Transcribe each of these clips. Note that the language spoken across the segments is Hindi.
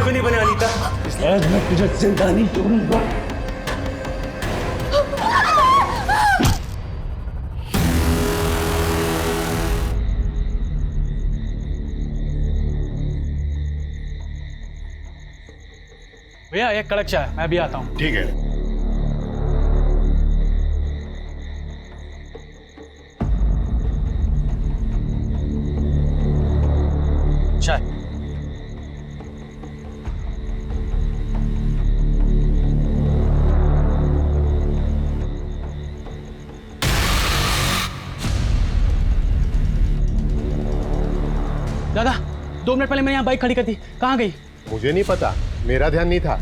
भी नहीं बने अनीता। आज मैं तुझे जिंदा नहीं छोड़ूंगा। भैया एक कड़क चाय, मैं भी आता हूँ। ठीक है। चाय। दादा 2 मिनट पहले मैंने यहाँ बाइक खड़ी कर दी, कहाँ गई? मुझे नहीं पता, मेरा ध्यान नहीं था।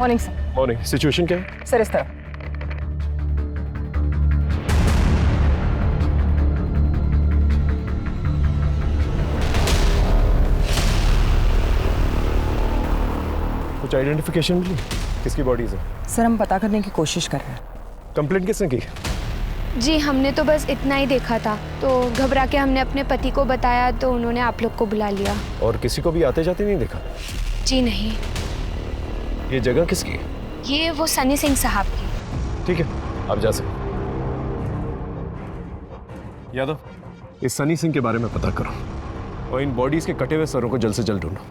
Morning sir. मॉर्निंग। सिचुएशन क्या है? सर इस तरह कुछ आइडेंटिफिकेशन मिली? किसकी बॉडीज है? सर हम पता करने की कोशिश कर रहे हैं। कंप्लेंट किसने की? जी हमने तो बस इतना ही देखा था, तो घबरा के हमने अपने पति को बताया तो उन्होंने आप लोग को बुला लिया। और किसी को भी आते जाते नहीं देखा? जी नहीं। ये जगह किसकी है? ये वो सनी सिंह साहब की। ठीक है, आप जा सकते। यादव, इस सनी सिंह के बारे में पता करो और इन बॉडीज के कटे हुए सरों को जल्द से जल्द ढूंढो।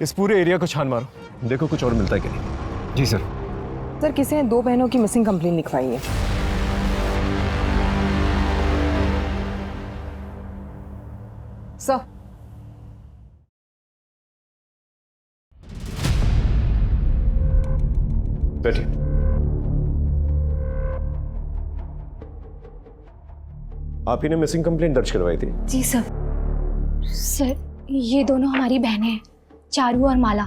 इस पूरे एरिया को छान मारो, देखो कुछ और मिलता है कि नहीं। जी सर। सर किसी ने 2 बहनों की मिसिंग कंप्लेंट लिखवाई है। सर बैठिए। आप ही ने मिसिंग कंप्लेंट दर्ज करवाई थी? जी सर। सर ये दोनों हमारी बहनें हैं, चारू और माला।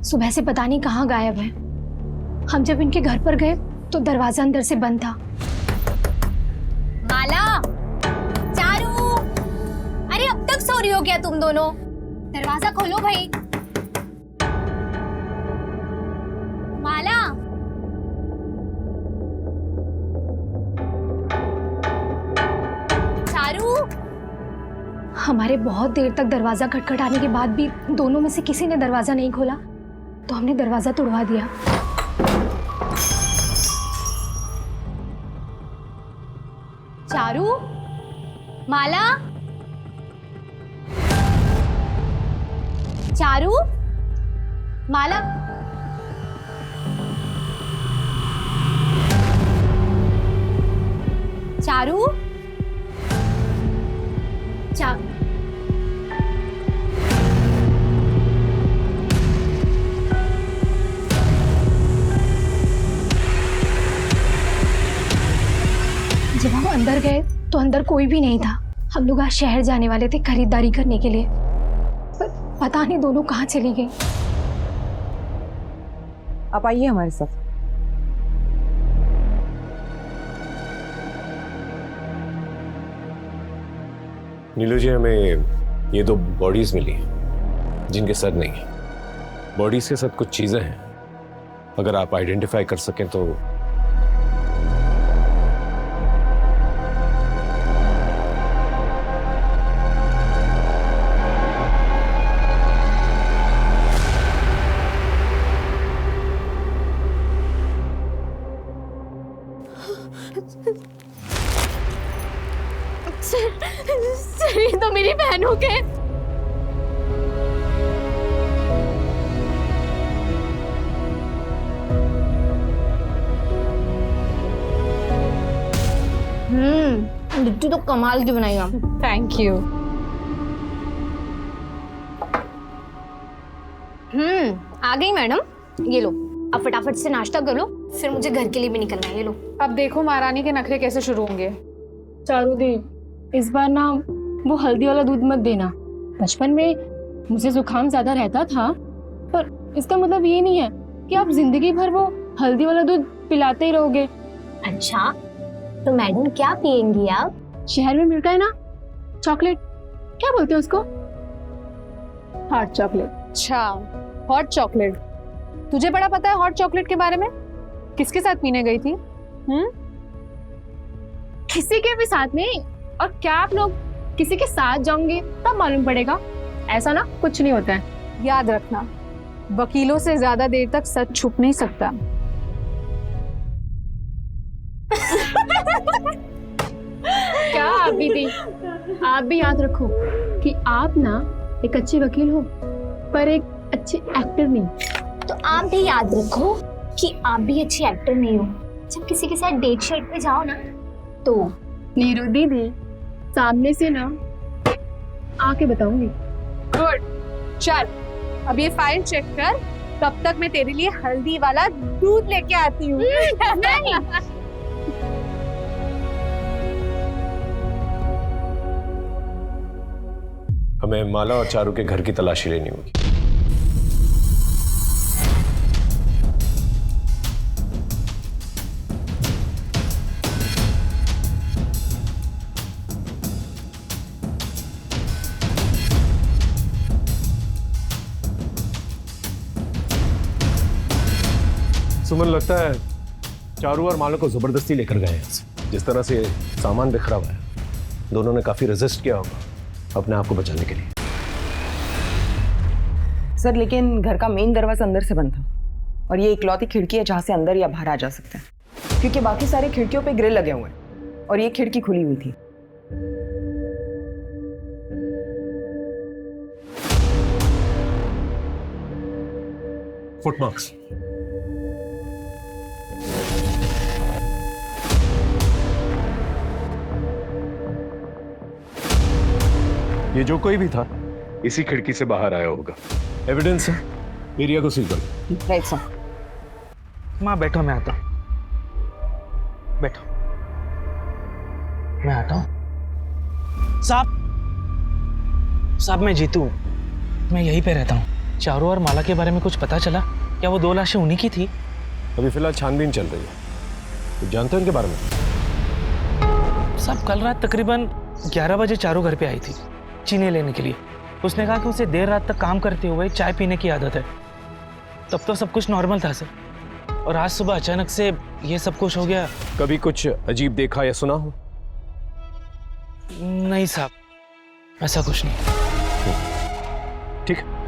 सुबह से पता नहीं कहाँ गायब हैं। हम जब इनके घर पर गए तो दरवाजा अंदर से बंद था। माला, चारू, अरे अब तक सो रही हो क्या तुम दोनों? दरवाजा खोलो भाई। माला, चारू। हमारे बहुत देर तक दरवाजा खटखटाने के बाद भी दोनों में से किसी ने दरवाजा नहीं खोला, तो हमने दरवाजा तोड़वा दिया। चारू, माला, चारू, माला, चारू, जब हम अंदर गए तो अंदर कोई भी नहीं था। हम लोग आज शहर जाने वाले थे खरीदारी करने के लिए, पर पता नहीं दोनों कहाँ चली गई। आप आइए हमारे साथ। नीलू जी, हमें ये 2 बॉडीज मिली हैं जिनके सर नहीं है। बॉडीज के साथ कुछ चीजें हैं, अगर आप आइडेंटिफाई कर सकें तो। सर ये तो मेरी बहनों के। लिट्टी तो कमाल की बनाई आप। Thank you. आ गई मैडम, ये लो। अब फटाफट से नाश्ता कर लो, फिर मुझे घर के लिए भी निकलना है। ये लो। अब देखो महारानी के नखरे कैसे शुरू होंगे। चारू दी, इस बार ना वो हल्दी वाला दूध मत देना। बचपन में मुझे जुकाम ज्यादा रहता था, पर इसका मतलब ये नहीं है कि आप जिंदगी भर वो हल्दी वाला दूध पिलाते ही रहोगे। अच्छा, तो मैडम क्या पियेंगी आप? शहर में मिलता है ना चॉकलेट, क्या बोलते हैं उसको? Hot chocolate. अच्छा, हॉट चॉकलेट। तुझे बड़ा पता है हॉट चॉकलेट के बारे में? किसके साथ पीने गई थी? किसी के भी साथ नहीं। और क्या आप लोग किसी के साथ जाओगे तब मालूम पड़ेगा, ऐसा ना कुछ नहीं होता है। याद रखना, वकीलों से ज्यादा देर तक सच छुप नहीं सकता। क्या आप भी आप भी याद रखो कि आप ना एक अच्छे वकील हो, पर एक अच्छे एक्टर नहीं। तो आप भी याद रखो कि आप भी अच्छी एक्टर नहीं हो। जब किसी के साथ डेट शेट पे जाओ ना, तो नीरू दीदी सामने से ना आके बताऊंगी। गुड, चल अब ये फाइल चेक कर, तब तक मैं तेरे लिए हल्दी वाला दूध लेके आती हूँ। नहीं। हमें माला और चारू के घर की तलाशी लेनी होगी। सुमन, लगता है चारू और माला को जबरदस्ती लेकर गए हैं। जिस तरह से सामान बिखरा हुआ है, दोनों ने काफी रेजिस्ट किया होगा अपने आप को बचाने के लिए। सर, लेकिन घर का मेन दरवाजा अंदर से बंद था और ये इकलौती खिड़की है जहां से अंदर या बाहर आ जा सकते हैं, क्योंकि बाकी सारे खिड़कियों पे ग्रिल लगे हुए हैं और ये खिड़की खुली हुई थी। फुटमार्क्स। ये जो कोई भी था इसी खिड़की से बाहर आया होगा। एविडेंस है, एरिया को सील करो। Right sir. माँ बैठो, मैं आता हूँ। बैठो, मैं आता हूँ। साहब मैं जीतू हूँ, मैं यहीं पे रहता हूँ। चारू और माला के बारे में कुछ पता चला? क्या वो 2 लाशें उन्हीं की थी? अभी फिलहाल छानबीन चल रही है। तो जानते हो इनके बारे में? साहब कल रात तकरीबन 11 बजे चारू घर पे आई थी चीनी लेने के लिए। उसने कहा कि उसे देर रात तक काम करते हुए चाय पीने की आदत है। तब तो सब कुछ नॉर्मल था सर, और आज सुबह अचानक से ये सब कुछ हो गया। कभी कुछ अजीब देखा या सुना हो? नहीं साहब, ऐसा कुछ नहीं। ठीक है।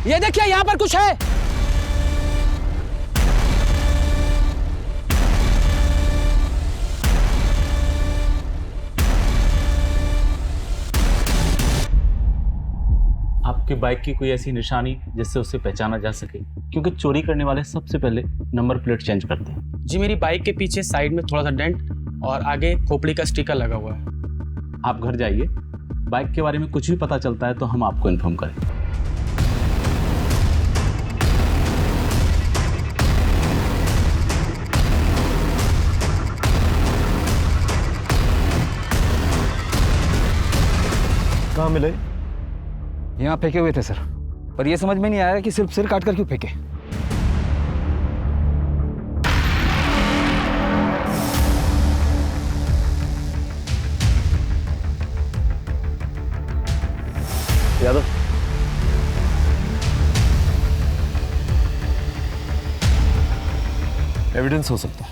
ये देखिए, यहाँ पर कुछ है। आपके बाइक की कोई ऐसी निशानी जिससे उसे पहचाना जा सके? क्योंकि चोरी करने वाले सबसे पहले नंबर प्लेट चेंज करते हैं। जी, मेरी बाइक के पीछे साइड में थोड़ा सा डेंट और आगे खोपड़ी का स्टिकर लगा हुआ है। आप घर जाइए, बाइक के बारे में कुछ भी पता चलता है तो हम आपको इन्फॉर्म करें। कहाँ मिले? यहाँ फेंके हुए थे सर, और ये समझ में नहीं आया कि सिर्फ सिर काट कर क्यों फेंके। यादव, एविडेंस हो सकता है,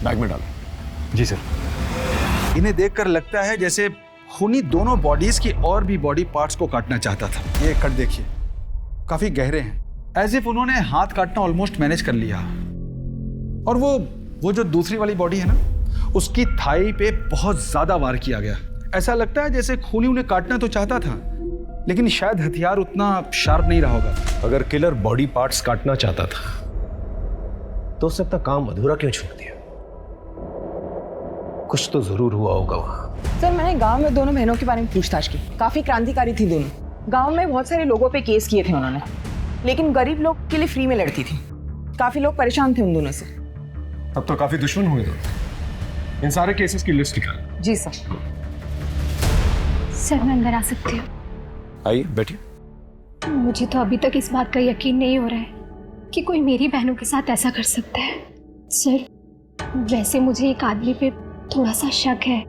बैग में डालो। जी सर। इन्हें देखकर लगता है जैसे खूनी दोनों बॉडीज की और भी बॉडी पार्ट्स को काटना चाहता था। ये कट देखिए, काफी गहरे हैं, एज इफ उन्होंने हाथ काटना ऑलमोस्ट मैनेज कर लिया। और वो जो दूसरी वाली बॉडी है ना, उसकी थाई पे बहुत ज्यादा वार किया गया। ऐसा लगता है जैसे खूनी उन्हें काटना तो चाहता था, लेकिन शायद हथियार उतना शार्प नहीं रहा होगा। अगर किलर बॉडी पार्ट्स काटना चाहता था तो उसने अपना काम अधूरा क्यों छोड़ दिया? कुछ तो जरूर हुआ होगा वहाँ। सर मैंने गांव में दोनों बहनों के बारे में पूछताछ की, काफी क्रांतिकारी थी दोनों। गांव में बहुत सारे लोगों पे केस किए थे उन्होंने, लेकिन गरीब लोग के लिए फ्री में लड़ती थी। काफी लोग परेशान थे उन दोनों से। अब तो काफी दुश्मन हुए थे। इन सारे केसेस की लिस्ट निकाल। जी सर। सर मैं अंदर आ सकती हूँ? आइए बैठिए। मुझे तो अभी तक इस बात का यकीन नहीं हो रहा है कि कोई मेरी बहनों के साथ ऐसा कर सकता है। सर वैसे मुझे एक आदमी पे थोड़ा सा शक है,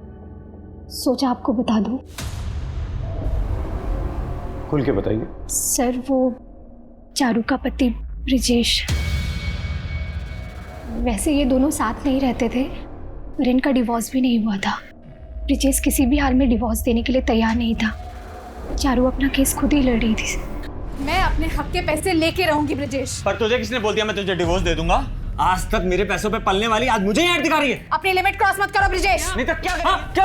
सोचा आपको बता दूं। खुल के बताइए। सर वो चारू का पति ब्रिजेश, वैसे ये दोनों साथ नहीं रहते थे और इनका डिवोर्स भी नहीं हुआ था। ब्रिजेश किसी भी हाल में डिवोर्स देने के लिए तैयार नहीं था। चारू अपना केस खुद ही लड़ रही थी। मैं अपने हक के पैसे लेके रहूंगी ब्रिजेश। पर तुझे किसने बोल दिया मैं तुझे डिवोर्स दे दूंगा? आज तक मेरे पैसों पे पलने वाली आज मुझे ही ऐड दिखा रही है। अपनी लिमिट क्रॉस मत करो ब्रिजेश। नहीं तो क्या क्या?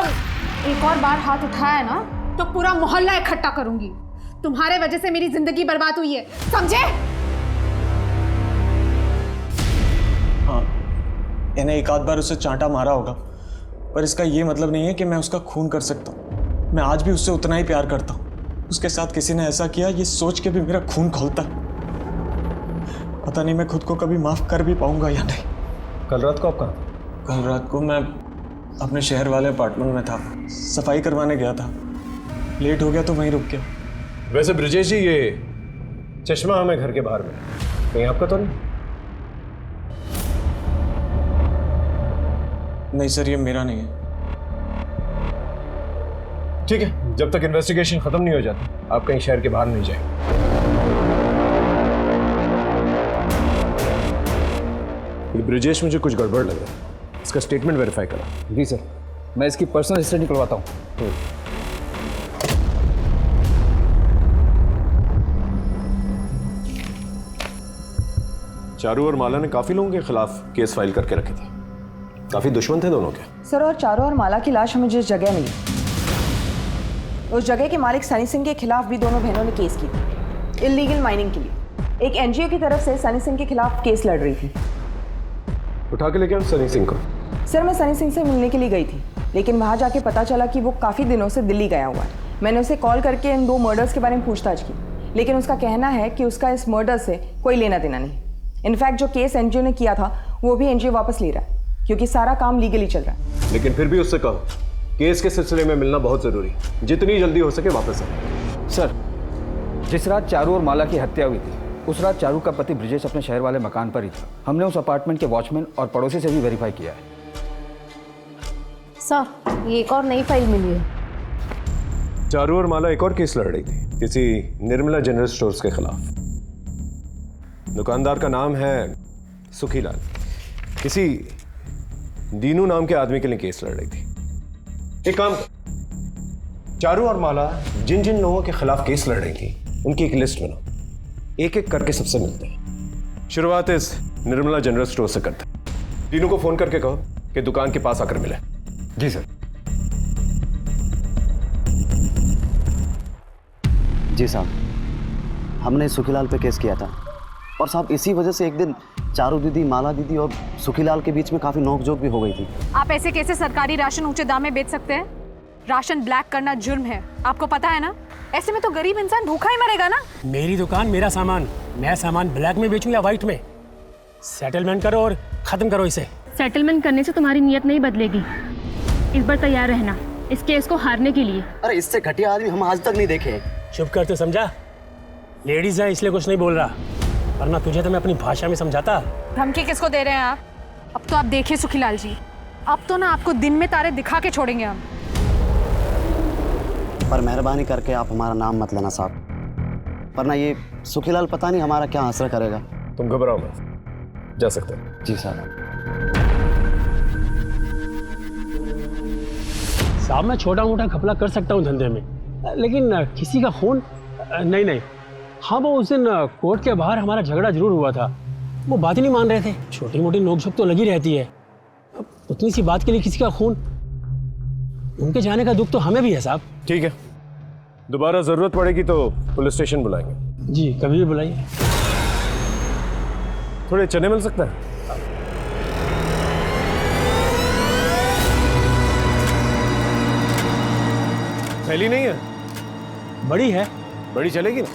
एक और बार हाथ उठाया ना तो पूरा मोहल्ला इकट्ठा करूंगी। तुम्हारे वजह से मेरी जिंदगी बर्बाद हुई है, समझे? हाँ, इन्हें एक आध बार उसे चांटा मारा होगा, पर इसका ये मतलब नहीं है कि मैं उसका खून कर सकता हूँ। मैं आज भी उससे उतना ही प्यार करता हूँ। उसके साथ किसी ने ऐसा किया ये सोच के भी मेरा खून खौलता। पता नहीं मैं खुद को कभी माफ कर भी पाऊंगा या नहीं। कल रात को आप कहाँ? कल रात को मैं अपने शहर वाले अपार्टमेंट में था, सफाई करवाने गया था। लेट हो गया तो वहीं रुक गया। वैसे ब्रिजेश जी ये चश्मा हमें घर के बाहर में कहीं आपका तो नहीं? नहीं सर, ये मेरा नहीं है। ठीक है, जब तक इन्वेस्टिगेशन खत्म नहीं हो जाती आप कहीं शहर के बाहर नहीं जाएंगे। ब्रिजेश मुझे कुछ गड़बड़ लग रहा है, इसका स्टेटमेंट वेरीफाई करा। जी सर, मैं इसकी पर्सनल हिस्ट्री निकलवाता हूँ। चारू और माला ने काफी लोगों के खिलाफ केस फाइल करके रखे थे, काफी दुश्मन थे दोनों के। सर और चारू और माला की लाश हमें जिस जगह मिली, उस जगह के मालिक सनी सिंह के खिलाफ भी दोनों बहनों ने केस की थी, इल्लीगल माइनिंग के लिए। एक एनजीओ की तरफ से सनी सिंह के खिलाफ केस लड़ रही थी। उठा के लेके आओ सनी सिंह को। सर मैं सनी सिंह से मिलने के लिए गई थी, लेकिन वहाँ जाके पता चला कि वो काफ़ी दिनों से दिल्ली गया हुआ है। मैंने उसे कॉल करके इन 2 मर्डर्स के बारे में पूछताछ की, लेकिन उसका कहना है कि उसका इस मर्डर से कोई लेना देना नहीं। इनफैक्ट जो केस एनजीओ ने किया था वो भी एनजीओ वापस ले रहा है, क्योंकि सारा काम लीगली चल रहा है। लेकिन फिर भी उससे कहो केस के सिलसिले में मिलना बहुत जरूरी, जितनी जल्दी हो सके वापस आए। सर जिस रात चारू और माला की हत्या हुई थी उस रात चारू का पति ब्रिजेश अपने शहर वाले मकान पर ही था। हमने उस अपार्टमेंट के वॉचमैन और पड़ोसी से भी वेरीफाई किया है। सर ये एक और नई फाइल मिली है। चारू और माला एक और केस लड़ रही थी किसी निर्मला जनरल स्टोर्स के खिलाफ। दुकानदार का नाम है सुखीलाल, किसी दीनू नाम के आदमी के लिए केस लड़ रही थी। एक काम कर, चारू और माला जिन जिन लोगों के खिलाफ केस लड़ रही थी उनकी एक लिस्ट बनाओ, एक एक करके सबसे मिलते हैं। शुरुआत इस निर्मला जनरल स्टोर से करते हैं। दीनू को फोन करके कहो कि दुकान के पास आकर मिले। जी सर। जी साहब, हमने सुखीलाल पे केस किया था और साहब इसी वजह से एक दिन चारू दीदी, माला दीदी और सुखीलाल के बीच में काफी नोकझोंक भी हो गई थी। आप ऐसे कैसे सरकारी राशन ऊंचे दाम में बेच सकते हैं? राशन ब्लैक करना जुर्म है, आपको पता है ना? ऐसे में तो गरीब इंसान भूखा ही मरेगा ना। मेरी दुकान, मेरा सामान, मैं सामान ब्लैक में बेचूं या व्हाइट में? सेटलमेंट करो और खत्म करो इसे। सेटलमेंट करने से तुम्हारी नीयत नहीं बदलेगी। इस बार तैयार रहना इस केस को हारने के लिए। अरे इससे घटिया आदमी हम आज तक नहीं देखे। चुप कर, तो समझा? लेडीज है इसलिए कुछ नहीं बोल रहा, वरना तुझे तो मैं अपनी भाषा में समझाता। धमकी किसको दे रहे हैं आप? अब तो आप देखिए सुखीलाल जी, अब तो ना आपको दिन में तारे दिखा के छोड़ेंगे हम। पर मेहरबानी करके आप हमारा नाम मत लेना साहब, वरना ये सुखीलाल पता नहीं हमारा क्या असर करेगा। तुम घबराओ मत, जा सकते हैं। जी साहब। साहब मैं छोटा मोटा घपला कर सकता हूँ धंधे में, लेकिन किसी का खून नहीं। हाँ वो उस दिन कोर्ट के बाहर हमारा झगड़ा जरूर हुआ था, वो बात ही नहीं मान रहे थे। छोटी मोटी नोकझोंक तो लगी रहती है, उतनी सी बात के लिए किसी का खून, उनके जाने का दुख तो हमें भी है साहब। ठीक है, दोबारा जरूरत पड़ेगी तो पुलिस स्टेशन बुलाएंगे। जी कभी भी बुलाइए। थोड़े चने मिल सकता है? थैली नहीं है? बड़ी है। बड़ी चलेगी ना?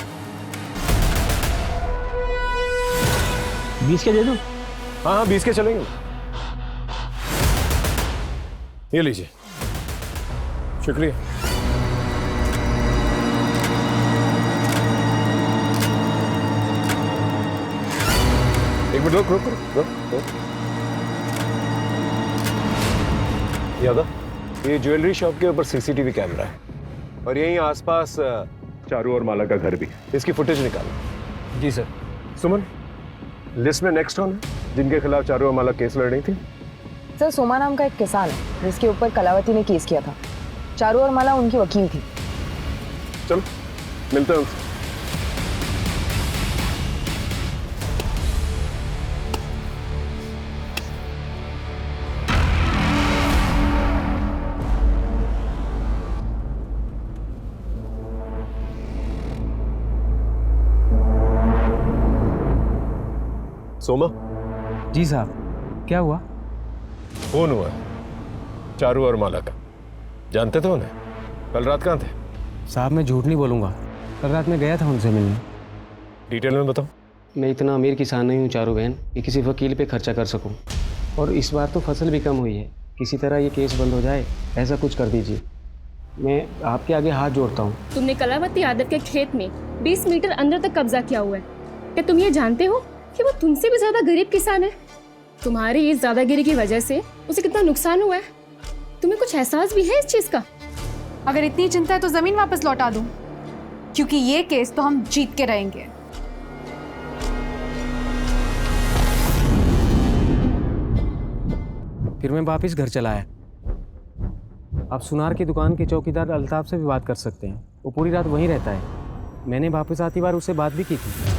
20 के दे दूं? हाँ हाँ 20 के चलेंगे। ये लीजिए। शुक्रिया। एक मिनट रुक रुक रुक रुक रुक। यादव, ये ज्वेलरी शॉप के ऊपर सीसीटीवी कैमरा है और यहीं आसपास चारू और माला का घर भी। इसकी फुटेज निकालो। जी सर। सुमन, लिस्ट में नेक्स्ट कौन है जिनके खिलाफ चारू और माला केस लड़ रही थी? सर सोमा नाम का एक किसान है जिसके ऊपर कलावती ने केस किया था। चारू और माला उनकी वकील थी। चलो मिलते हैं उनसे। सोमा। जी साहब, क्या हुआ? फोन हुआ चारू और माला का। जानते थे उन्हें? कल रात कहाँ थे? साहब मैं झूठ नहीं बोलूँगा, कल रात में गया था उनसे मिलने। डिटेल में बताओ। मैं इतना अमीर किसान नहीं हूँ चारू बहन कि किसी वकील पे खर्चा कर सकूँ, और इस बार तो फसल भी कम हुई है। किसी तरह ये केस बंद हो जाए, ऐसा कुछ कर दीजिए। मैं आपके आगे हाथ जोड़ता हूँ। तुमने कलावती यादव के खेत में 20 मीटर अंदर तक कब्जा किया हुआ है। क्या तुम ये जानते हो कि वो तुमसे भी ज्यादा गरीब किसान है? तुम्हारी इस ज्यादागिरी की वजह से उसे कितना नुकसान हुआ है, तुम्हें कुछ एहसास भी है इस चीज का? अगर इतनी चिंता है तो जमीन वापस लौटा दूं, क्योंकि ये केस तो हम जीत के रहेंगे। फिर मैं वापस घर चला आया। आप सुनार की दुकान के चौकीदार अल्ताफ से भी बात कर सकते हैं, वो पूरी रात वहीं रहता है। मैंने वापस आती बार उससे बात भी की थी।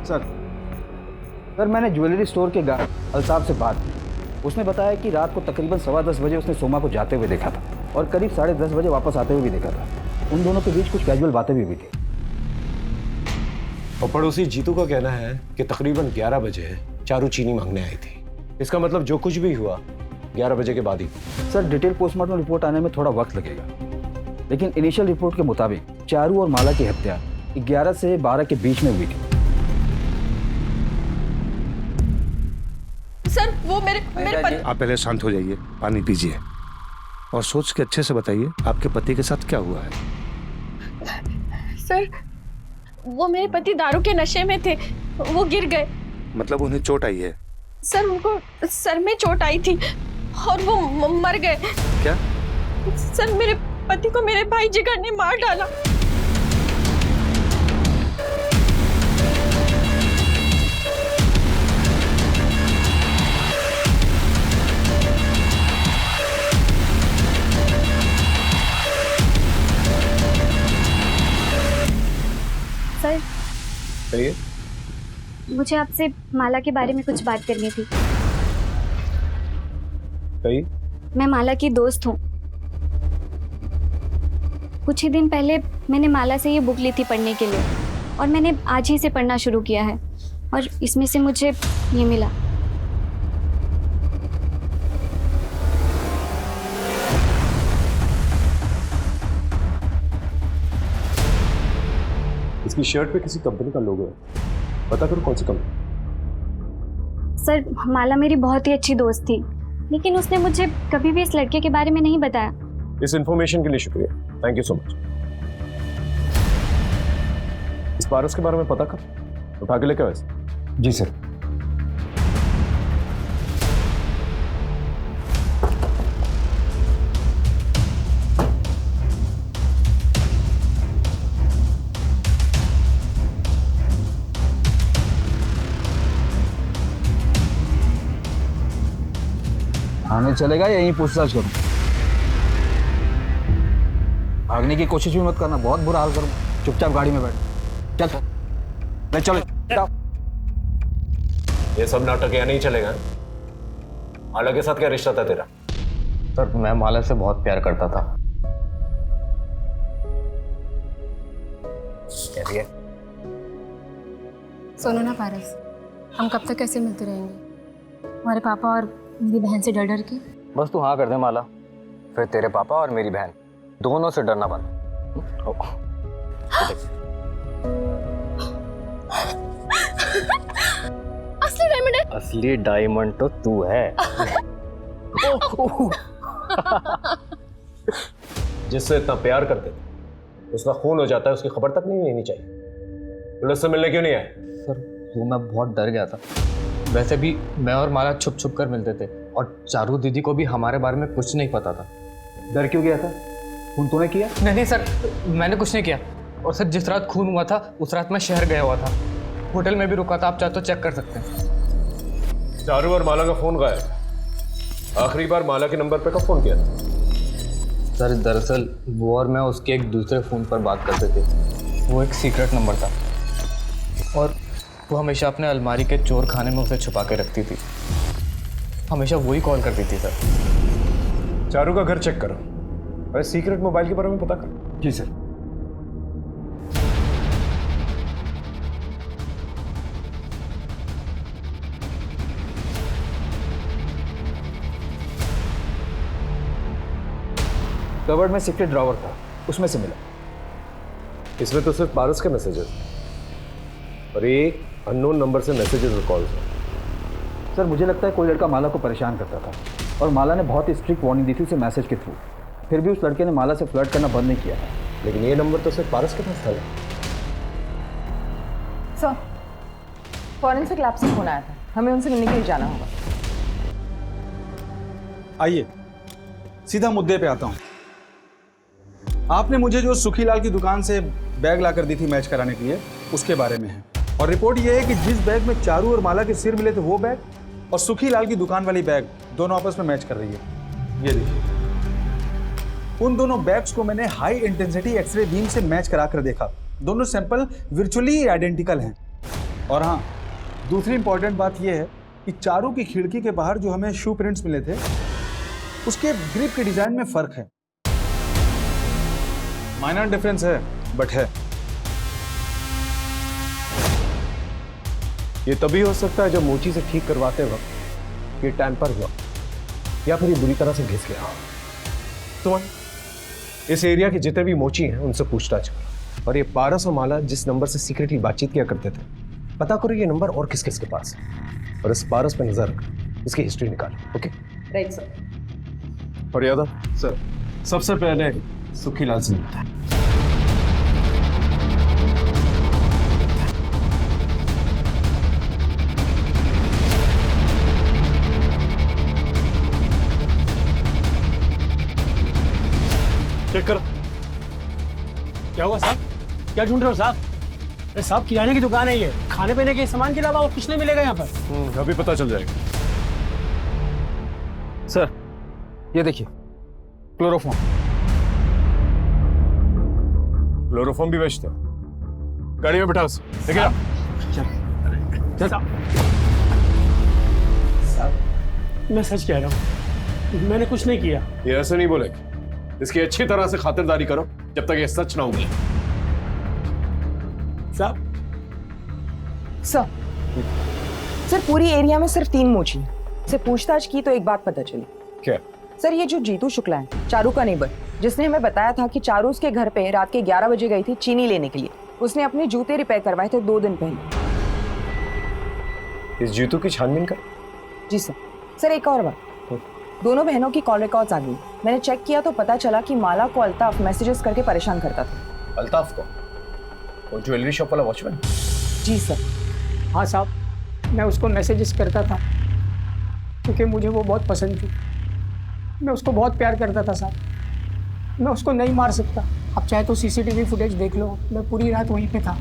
सर मैंने ज्वेलरी स्टोर के गार्ड अल्ताफ से बात की। उसने बताया कि रात को तकरीबन 10:15 बजे उसने सोमा को जाते हुए देखा था और करीब 10:30 बजे वापस आते हुए भी देखा था। उन दोनों के बीच कुछ कैजुअल बातें भी हुई थी। और पड़ोसी जीतू का कहना है कि तकरीबन 11 बजे चारू चीनी मांगने आई थी। इसका मतलब जो कुछ भी हुआ 11 बजे के बाद ही। सर डिटेल पोस्टमार्टम रिपोर्ट आने में थोड़ा वक्त लगेगा, लेकिन इनिशियल रिपोर्ट के मुताबिक चारू और माला की हत्या 11 से 12 के बीच में हुई थी। सर वो मेरे पति। आप पहले शांत हो जाइए, पानी पीजिए और सोच के अच्छे से बताइए आपके पति के साथ क्या हुआ है। सर वो मेरे पति दारू के नशे में थे, वो गिर गए। मतलब उन्हें चोट आई है? सर उनको सर में चोट आई थी और वो मर गए। क्या? सर मेरे पति को मेरे भाई जिगर ने मार डाला। सर चलिए। मुझे आपसे माला के बारे में कुछ बात करनी थी। कहिए। मैं माला की दोस्त हूँ। कुछ ही दिन पहले मैंने माला से ये बुक ली थी पढ़ने के लिए, और मैंने आज ही से पढ़ना शुरू किया है, और इसमें से मुझे ये मिला। इसकी शर्ट पे किसी कंपनी का लोगो है, पता करो कौन सी कंपनी। सर माला मेरी बहुत ही अच्छी दोस्त थी, लेकिन उसने मुझे कभी भी इस लड़के के बारे में नहीं बताया। इस इंफॉर्मेशन के लिए शुक्रिया, थैंक यू सो मच। इस पारस के बारे में पता कर, उठा के लेके वैसे। जी सर। थाने चलेगा या यहीं पूछताछ करूं? भागने की कोशिश भी मत करना, बहुत बुरा हाल करूं। चुपचाप गाड़ी में बैठ। चल चलो। ये सब नाटक यहाँ नहीं चलेगा। माला के साथ क्या रिश्ता था तेरा? सर मैं माला से बहुत प्यार करता था। सुनो ना पारस, हम कब तक ऐसे मिलते रहेंगे? हमारे पापा और मेरी बहन से डर डर के बस तू हाँ कर दे माला, फिर तेरे पापा और मेरी बहन दोनों से डरना बंद। असली डायमंड है। असली डायमंड तो तू है। जिससे इतना प्यार करते थे उसका खून हो जाता है, उसकी खबर तक नहीं लेनी चाहिए। पुलिस से मिलने क्यों नहीं आए? सर वो मैं बहुत डर गया था। वैसे भी मैं और माला छुप छुप कर मिलते थे और चारू दीदी को भी हमारे बारे में कुछ नहीं पता था। डर क्यों गया था? खून तूने किया? नहीं सर, मैंने कुछ नहीं किया। और सर जिस रात खून हुआ था उस रात मैं शहर गया हुआ था, होटल में भी रुका था, आप चाहे तो चेक कर सकते हैं। चारू और माला का फोन गायब है। आखिरी बार माला के नंबर पे कब फोन किया था? सर दरअसल वो और मैं उसके एक दूसरे फ़ोन पर बात करते थे। वो एक सीक्रेट नंबर था और वो हमेशा अपने अलमारी के चोर खाने में उसे छुपा के रखती थी। हमेशा वही कॉल करती थी सर। चारू का घर चेक करो और सीक्रेट मोबाइल के बारे में पता करो। जी सर। कवर्ड में सीक्रेट ड्रॉवर था, उसमें से मिला। इसमें तो सिर्फ पारस के मैसेजेस और एक अननोन नंबर से मैसेजेस और कॉल्स हैं। सर मुझे लगता है कोई लड़का माला को परेशान करता था और माला ने बहुत ही स्ट्रिक्ट वार्निंग दी थी उसे मैसेज के थ्रू। फिर भी उस लड़के ने माला से फ्लर्ट करना बंद नहीं किया था। लेकिन ये नंबर तो सिर्फ पारस के पास था। सर फॉरेंसिक लैब से फोन आया था, हमें उनसे मिलने के लिए जाना होगा। आइए सीधा मुद्दे पे आता हूँ। आपने मुझे जो सुखीलाल की दुकान से बैग लाकर दी थी मैच कराने के लिए, उसके बारे में है। और रिपोर्ट ये है कि जिस बैग में चारू और माला के सिर मिले थे वो बैग और सुखीलाल की दुकान वाली बैग दोनों आपस में मैच कर रही है। ये देखिए, उन दोनों बैग्स को मैंने हाई इंटेंसिटी एक्सरे बीम से मैच करा कर देखा। दोनों सैंपल वर्चुअली आइडेंटिकल हैं। और हाँ, दूसरी इंपॉर्टेंट बात यह है कि चारू की खिड़की के बाहर जो हमें शू प्रिंट्स मिले थे उसके ग्रिप के डिजाइन में फर्क है। माइनर डिफरेंस है बट है। ये तभी हो सकता है जब मोची से ठीक करवाते वक्त ये टैंपर हुआ या फिर ये बुरी तरह से घिस गया। तो इस एरिया के जितने भी मोची हैं उनसे पूछताछ करो और ये पारस और माला जिस नंबर से सीक्रेटली बातचीत किया करते थे पता करो ये नंबर और किस किस के पास है और इस पारस पर नजर रखो, इसकी हिस्ट्री निकालो। Okay right sir. और यादव सर, सबसे पहले सुखीलाल से मिलता है। चेक करो। क्या हुआ साहब? क्या ढूंढ रहे हो साहब? अरे साहब किराने की दुकान है ये, खाने पीने के सामान के अलावा और कुछ नहीं मिलेगा यहाँ पर। अभी पता चल जाएगा। सर ये देखिए, क्लोरोफॉर्म। क्लोरोफॉर्म भी बेचते हो? गाड़ी में बिठाओ उसे, लेके आओ। चल साहब, मैं सच कह रहा हूँ, मैंने कुछ नहीं किया। ये ऐसे नहीं बोलेगा। इसकी अच्छी तरह से खातिरदारी करो जब तक ये सच ना उगले। साहब सर पूरी एरिया में सिर्फ 3 मोची हैं। से पूछताछ की तो एक बात पता चली। क्या? सर ये जो जीतू शुक्ला है, चारू का नेबर, जिसने हमें बताया था कि चारू उसके घर पे रात के 11 बजे गई थी चीनी लेने के लिए। उसने अपने जूते रिपेयर करवाए थे 2 दिन पहले। इस जूतों की छानबीन कर। जी सर। सर एक और बात, दोनों बहनों की कॉल रिकॉर्ड्स आ गई। मैंने चेक किया तो पता चला कि माला को अल्ताफ मैसेजेस करके परेशान करता था। अल्ताफ को? वो ज्वेलरी शॉप वाला वॉचमैन? जी सर। हाँ साहब, मैं उसको मैसेजेस करता था क्योंकि मुझे वो बहुत पसंद थी। मैं उसको बहुत प्यार करता था साहब। मैं उसको नहीं मार सकता। आप चाहे तो सीसीटीवी फुटेज देख लो, मैं पूरी रात वहीं पे था।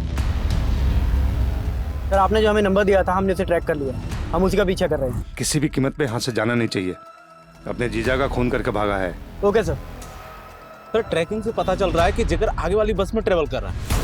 सर आपने जो हमें नंबर दिया था हमने उसे ट्रैक कर लिया, हम उसी का पीछा कर रहे हैं। किसी भी कीमत पे यहाँ से जाना नहीं चाहिए। अपने जीजा का खून करके भागा है। Okay sir. सर ट्रैकिंग से पता चल रहा है कि जिगर आगे वाली बस में ट्रेवल कर रहा है।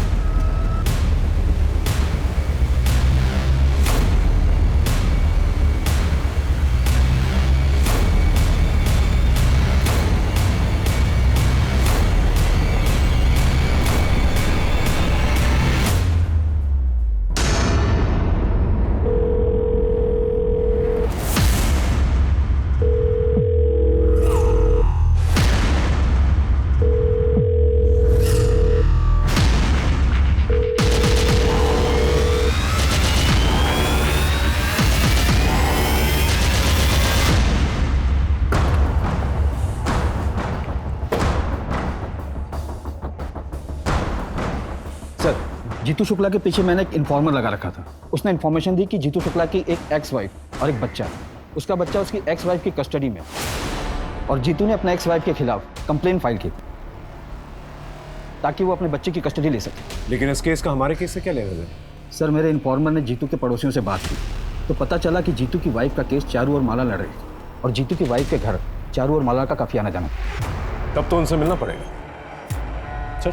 सर, जीतू शुक्ला के पीछे मैंने एक इन्फॉर्मर लगा रखा था। उसने इन्फॉर्मेशन दी कि जीतू शुक्ला की एक एक्स वाइफ और एक बच्चा है। उसका बच्चा उसकी एक्स वाइफ की कस्टडी में है और जीतू ने अपने एक्स वाइफ के खिलाफ कंप्लेन फाइल की ताकि वो अपने बच्चे की कस्टडी ले सके। लेकिन इस केस का हमारे केस से क्या लेना देना? सर, मेरे इन्फॉर्मर ने जीतू के पड़ोसियों से बात की तो पता चला कि जीतू की वाइफ का केस चारू और माला लड़ रही थी और जीतू की वाइफ के घर चारू और माला का काफी आना जाना। तब तो उनसे मिलना पड़ेगा। चल।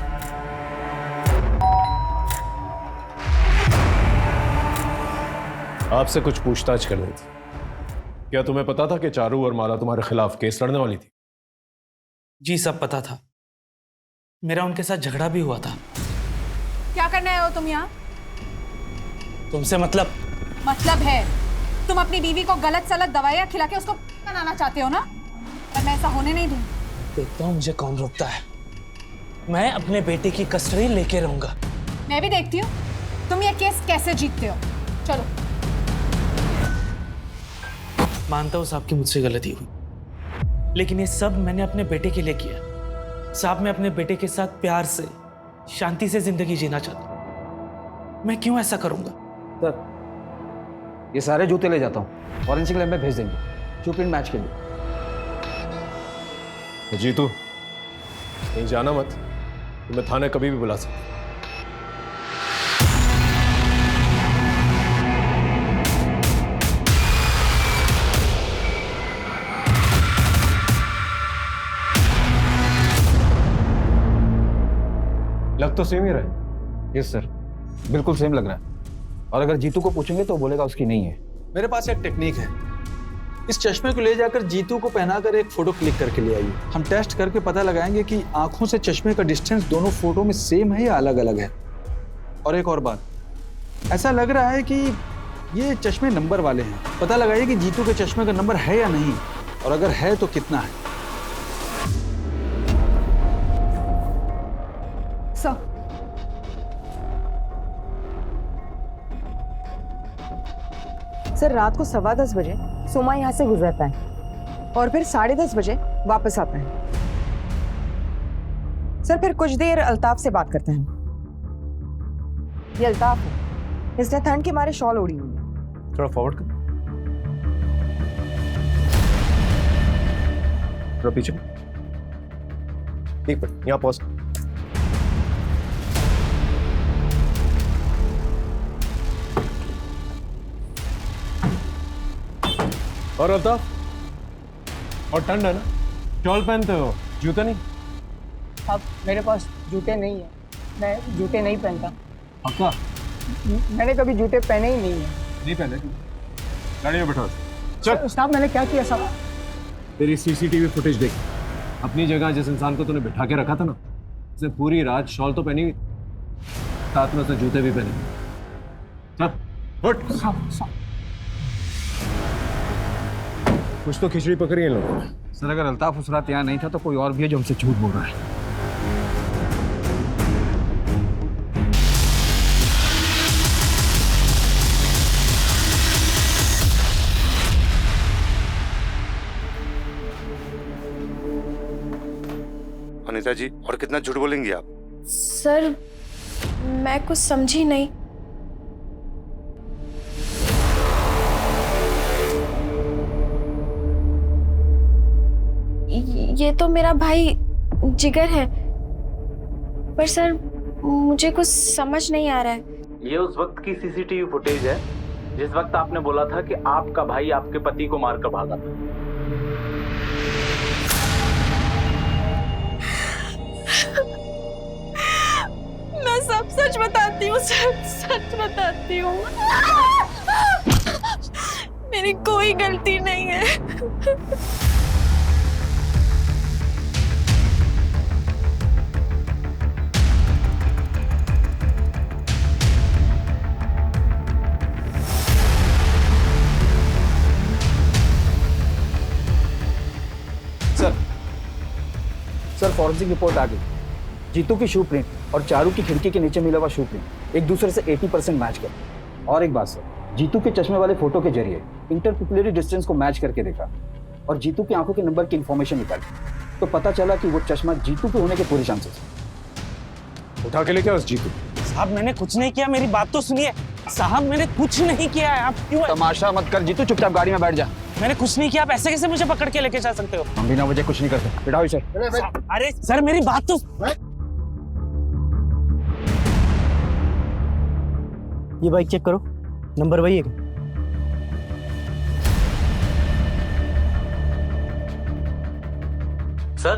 आपसे कुछ पूछताछ करनी थी। क्या तुम्हें पता था कि चारू और माला तुम्हारे खिलाफ केस लड़ने वाली थी? जी सब पता था। मेरा उनके साथ झगड़ा भी हुआ था। क्या करने आए हो तुम यहाँ? तुमसे मतलब है तुम अपनी बीवी को गलत सलत दवाइयाँ खिला के उसको बनाना चाहते हो ना, पर मैं ऐसा होने नहीं दूंगी। देखता हूँ मुझे कौन रोकता है। मैं अपने बेटे की कस्टडी लेके रहूंगा। मैं भी देखती हूँ तुम ये केस कैसे जीतते हो। चलो। मानता हूँ साहब की मुझसे गलती हुई, लेकिन ये सब मैंने अपने बेटे के लिए किया। साहब, मैं अपने बेटे के साथ प्यार से शांति से जिंदगी जीना चाहता हूँ। मैं क्यों ऐसा करूंगा? सर, ये सारे जूते ले जाता हूँ, फॉरेंसिक लैब में भेज देंगे शूटिंग मैच के लिए। जीतू, कहीं जाना मत, तुम्हें थाने कभी भी बुला सकते। लग तो सेम ही रहा है। यस सर, बिल्कुल सेम लग रहा है। और अगर जीतू को पूछेंगे तो बोलेगा उसकी नहीं है। मेरे पास एक टेक्निक है। इस चश्मे को ले जाकर जीतू को पहनाकर एक फोटो क्लिक करके ले आइए। हम टेस्ट करके पता लगाएंगे कि आंखों से चश्मे का डिस्टेंस दोनों फोटो में सेम है या अलग अलग है। और एक और बात, ऐसा लग रहा है कि ये चश्मे नंबर वाले हैं। पता लगाइए कि जीतू के चश्मे का नंबर है या नहीं, और अगर है तो कितना है। सर, रात को 10:15 बजे सोमा यहाँ से गुजरता है और फिर 10:30 बजे वापस आता है। सर, फिर कुछ देर अल्ताफ से बात करते हैं। ये अल्ताफ है, इसने ठंड के मारे शॉल ओढ़ी हुई है। थोड़ा फॉरवर्ड कर, थोड़ा पीछे। एक मिनट, यहाँ पॉज। और अल्ताफ, और ठंड है ना, शॉल पहनते हो, जूता नहीं? अब मेरे पास जूते नहीं है, मैं जूते नहीं पहनता। पक्का? मैंने कभी जूते पहने ही नहीं है। नहीं पहने? गाड़ी में बैठो। चल। साहब, मैंने क्या किया साहब? तेरी सीसीटीवी फुटेज देख। अपनी जगह जिस इंसान को तूने बिठा के रखा था ना, उसने पूरी रात शॉल तो पहनी हुई, साथ में उसने जूते भी पहने। चल उठ। कुछ तो खिचड़ी पकड़ी है लोगों ने। सर, अगर अल्ताफ उस रात यहाँ नहीं था तो कोई और भी है जो हमसे झूठ बोल रहा है। अनीता जी, और कितना झूठ बोलेंगी आप? सर, मैं कुछ समझी नहीं। ये तो मेरा भाई जिगर है, पर सर मुझे कुछ समझ नहीं आ रहा है। ये उस वक्त की सीसीटीवी फुटेज है जिस वक्त आपने बोला था कि आपका भाई आपके पति को मारकर भागा था। मैं सब सच बताती हूँ, सच बताती हूँ। मेरी कोई गलती नहीं है। सर, फॉरेंसिक रिपोर्ट आ गई। जीतू की शू प्रिंट और चारू की खिड़की के नीचे मिला हुआ शू प्रिंट एक दूसरे से 80% मैच कर। और एक बात सर, जीतू के चश्मे वाले फोटो के जरिए इंटरपिपुलरी डिस्टेंस को मैच करके देखा और जीतू की आंखों के नंबर की इंफॉर्मेशन निकाली तो पता चला कि वो चश्मा जीतू के होने के पूरे चांसेस। उठा के ले क्या उस जीतू? साहब मैंने कुछ नहीं किया, मेरी बात तो सुनिए। साहब मैंने कुछ नहीं किया है, आप क्यों तमाशा मत कर जीतू, चुपचाप गाड़ी में बैठ जा। मैंने कुछ नहीं किया, आप ऐसे कैसे मुझे पकड़ के लेके जा सकते हो? हम बिना वजह कुछ नहीं करते, बिठाओ इसे। अरे सर मेरी बात तो ये बाइक चेक करो, नंबर वही है। सर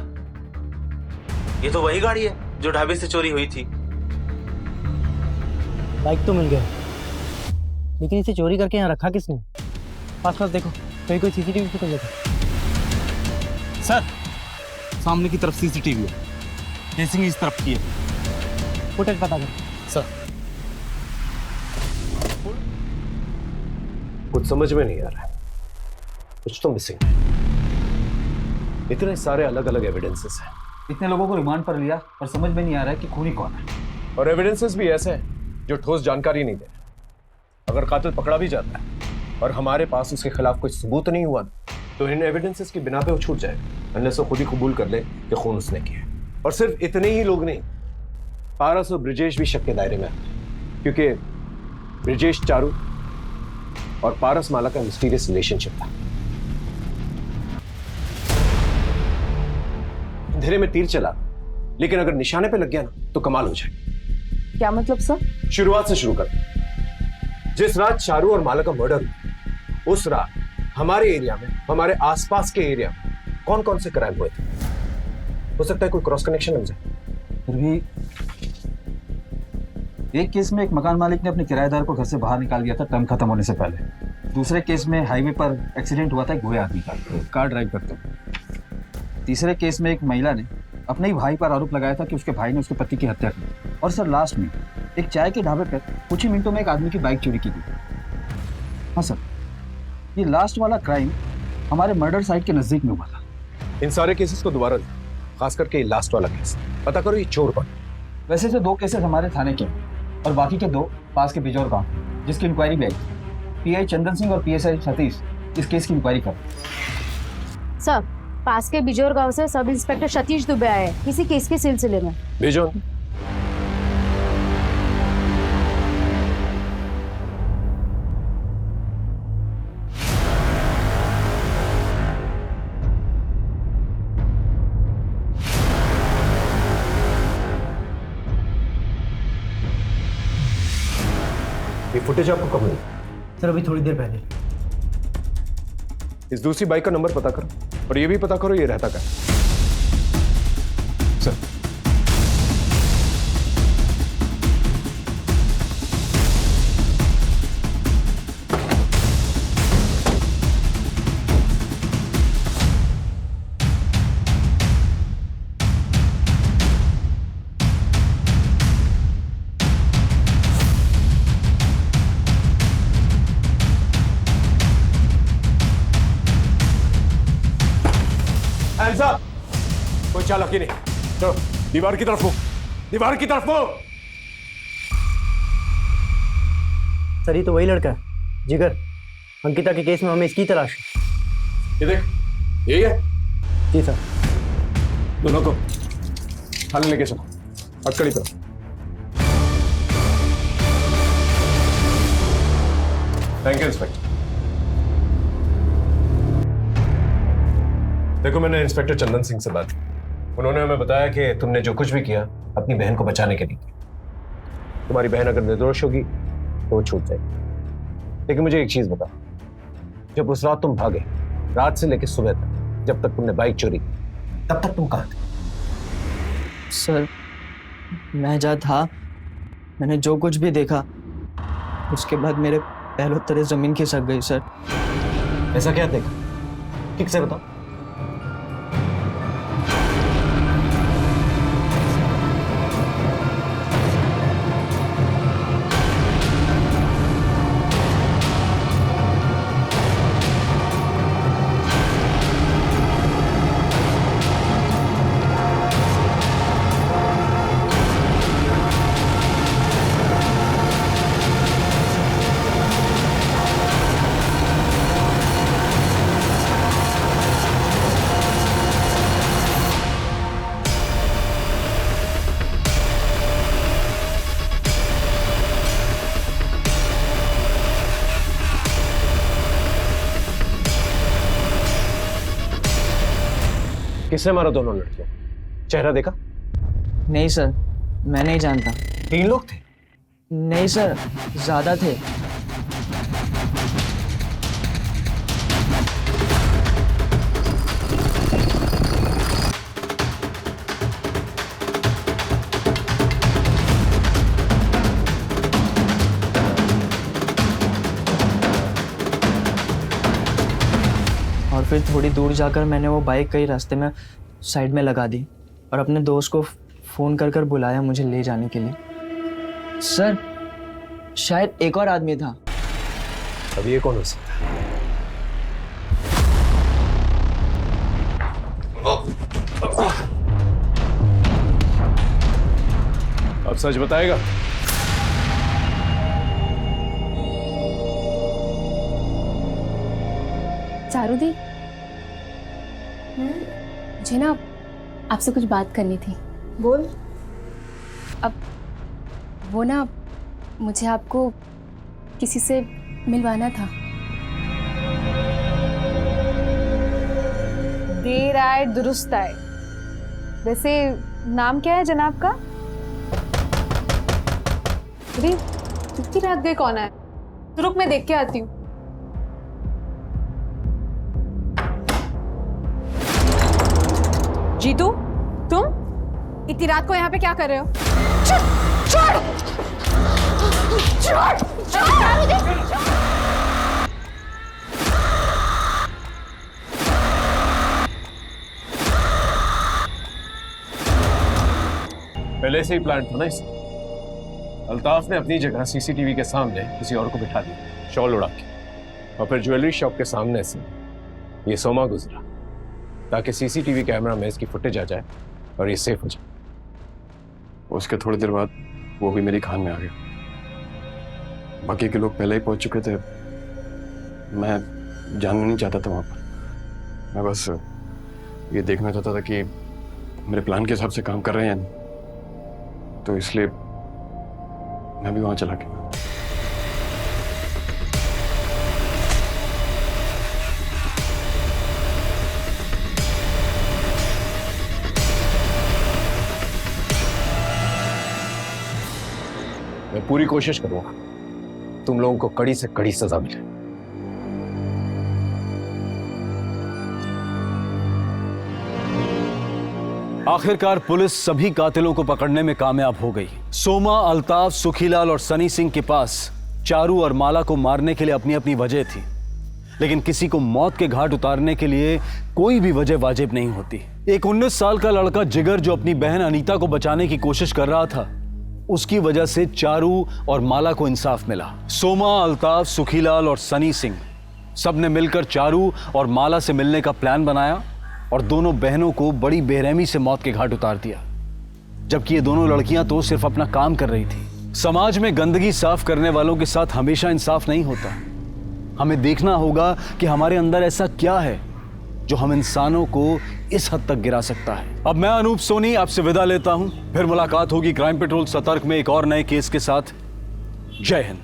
ये तो वही गाड़ी है जो ढाबे से चोरी हुई थी। बाइक तो मिल गया, लेकिन इसे चोरी करके यहाँ रखा किसने? पास देखो, कहीं कोई सीसीटीवी फुटेज है? सर सामने की तरफ सीसीटीवी है, केसिंग इस तरफ की है। फुटेज पता कर सर। कुछ समझ में नहीं आ रहा है, कुछ तो मिसिंग है। इतने सारे अलग अलग एविडेंसेस हैं। इतने लोगों को रिमांड पर लिया और समझ में नहीं आ रहा है कि खूनी कौन है। और एविडेंसेस भी ऐसे हैं जो ठोस जानकारी नहीं दे रहे। अगर कातिल पकड़ा भी जाता है और हमारे पास उसके खिलाफ कोई सबूत नहीं हुआ तो इन एविडेंसेस की बिना पे वो छूट जाएगा, अनलेस वो खुद ही कबूल कर ले कि खून उसने किया। और सिर्फ इतने ही लोग नहीं, पारस और ब्रिजेश भी शक के दायरे में आते हैं, क्योंकि ब्रिजेश चारू और पारस माला का मिस्टीरियस रिलेशनशिप था। अंधेरे में तीर चला, लेकिन अगर निशाने पे लग गया ना तो कमाल हो जाए। क्या मतलब सर? शुरुआत से शुरू कर। जिस रात चारू और माला का मर्डर हुआ, उस रात हमारे एरिया में, हमारे आसपास के एरिया में कौन कौन से क्राइम हुए थे? हो सकता है कोई क्रॉस कनेक्शन मिल जाए। फिर भी एक केस में एक मकान मालिक ने अपने किराएदार को घर से बाहर निकाल दिया था टर्म खत्म होने से पहले। दूसरे केस में हाईवे पर एक्सीडेंट हुआ था एक गोया आदमी का, कार ड्राइव करते हुए। तीसरे केस में एक महिला ने अपने ही भाई पर आरोप लगाया था कि उसके भाई ने उसके पति की हत्या की। और सर लास्ट में एक चाय के ढाबे पर कुछ ही मिनटों में एक आदमी की बाइक चोरी की गई। हाँ सर, ये लास्ट वाला क्राइम हमारे मर्डर साइट के नजदीक में हुआ था। इन सारे केसेस को दोबारा, खास करके लास्ट वाला केस, पता करो ये चोर कौन। वैसे तो 2 केसेस हमारे थाने के और बाकी के 2 पास के बिजौर गांव, जिसकी इंक्वायरी भी आई। पीआई चंदन सिंह और पीएसआई सतीश इस केस की इंक्वायरी कर। सर पास के बिजौर गांव से सब इंस्पेक्टर सतीश दुबे आए हैं किसी केस के सिलसिले में। भेजो। ये फुटेज आपको कब मिली? सर अभी थोड़ी देर पहले। इस दूसरी बाइक का नंबर पता करो और ये भी पता करो ये रहता क्या। सर कोई चालाकी नहीं, चलो दीवार की तरफ हो, दीवार की तरफ हो। सर ये तो वही लड़का है जिगर, अंकिता के केस में हमें इसकी तलाश है। ये देख, यही है। जी सर। दोनों को थाने लेके चलो, अटकड़ी पर। Thank you inspector. देखो मैंने इंस्पेक्टर चंदन सिंह से बात की, उन्होंने हमें बताया कि तुमने जो कुछ भी किया अपनी बहन को बचाने के लिए किया। तुम्हारी बहन अगर निर्दोष होगी तो वो छूट जाएगी। लेकिन मुझे एक चीज बताओ, जब उस रात तुम भागे, रात से लेकर सुबह तक, जब तक तुमने बाइक चोरी की, तब तक तुम कहाँ थे? सर मैं जहाँ था, मैंने जो कुछ भी देखा, उसके बाद मेरे पैरों तले जमीन खिसक गई सर। ऐसा क्या देखा, ठीक से बताओ। किसने मारा दोनों लड़कियों? चेहरा देखा? नहीं सर, मैं नहीं जानता। 3 लोग थे? नहीं सर, ज्यादा थे। और फिर थोड़ी दूर जाकर मैंने वो बाइक कहीं रास्ते में साइड में लगा दी और अपने दोस्त को फ़ोन कर कर बुलाया मुझे ले जाने के लिए। सर, शायद एक और आदमी था। अब ये कौन हो सकता है? अब सच बताएगा? चारूदी, मुझे ना आपसे कुछ बात करनी थी। बोल। अब वो ना मुझे आपको किसी से मिलवाना था। देर आए दुरुस्त आए। वैसे नाम क्या है जनाब का? अरे इतनी रात गए कौन है? तो रुक मैं देख के आती हूँ। जीतू, तुम इतनी रात को यहाँ पे क्या कर रहे हो? छोड़! पहले से ही प्लान था ना इस। अल्ताफ ने अपनी जगह सीसीटीवी के सामने किसी और को बिठा दिया, शॉल उड़ा के, और फिर ज्वेलरी शॉप के सामने से ये सोमा गुजरा ताकि सीसीटीवी कैमरा में इसकी फुटेज आ जाए और ये सेफ हो जाए। उसके थोड़ी देर बाद वो भी मेरी खान में आ गया। बाकी के लोग पहले ही पहुंच चुके थे। मैं जानना नहीं चाहता था वहां पर। मैं बस ये देखना चाहता था कि मेरे प्लान के हिसाब से काम कर रहे हैं या नहीं। तो इसलिए मैं भी वहां चला गया। मैं पूरी कोशिश करूंगा तुम लोगों को कड़ी से कड़ी सजा मिले। आखिरकार पुलिस सभी कातिलों को पकड़ने में कामयाब हो गई। सोमा, अल्ताफ, सुखीलाल और सनी सिंह के पास चारू और माला को मारने के लिए अपनी अपनी वजह थी, लेकिन किसी को मौत के घाट उतारने के लिए कोई भी वजह वाजिब नहीं होती। एक 19 साल का लड़का जिगर जो अपनी बहन अनीता को बचाने की कोशिश कर रहा था, उसकी वजह से चारू और माला को इंसाफ मिला। सोमा, अल्ताफ, सुखीलाल और सनी सिंह सबने मिलकर चारू और माला से मिलने का प्लान बनाया और दोनों बहनों को बड़ी बेरहमी से मौत के घाट उतार दिया। जबकि ये दोनों लड़कियां तो सिर्फ अपना काम कर रही थी। समाज में गंदगी साफ करने वालों के साथ हमेशा इंसाफ नहीं होता। हमें देखना होगा कि हमारे अंदर ऐसा क्या है जो हम इंसानों को इस हद तक गिरा सकता है। अब मैं अनूप सोनी आपसे विदा लेता हूं। फिर मुलाकात होगी क्राइम पेट्रोल सतर्क में एक और नए केस के साथ। जय हिंद।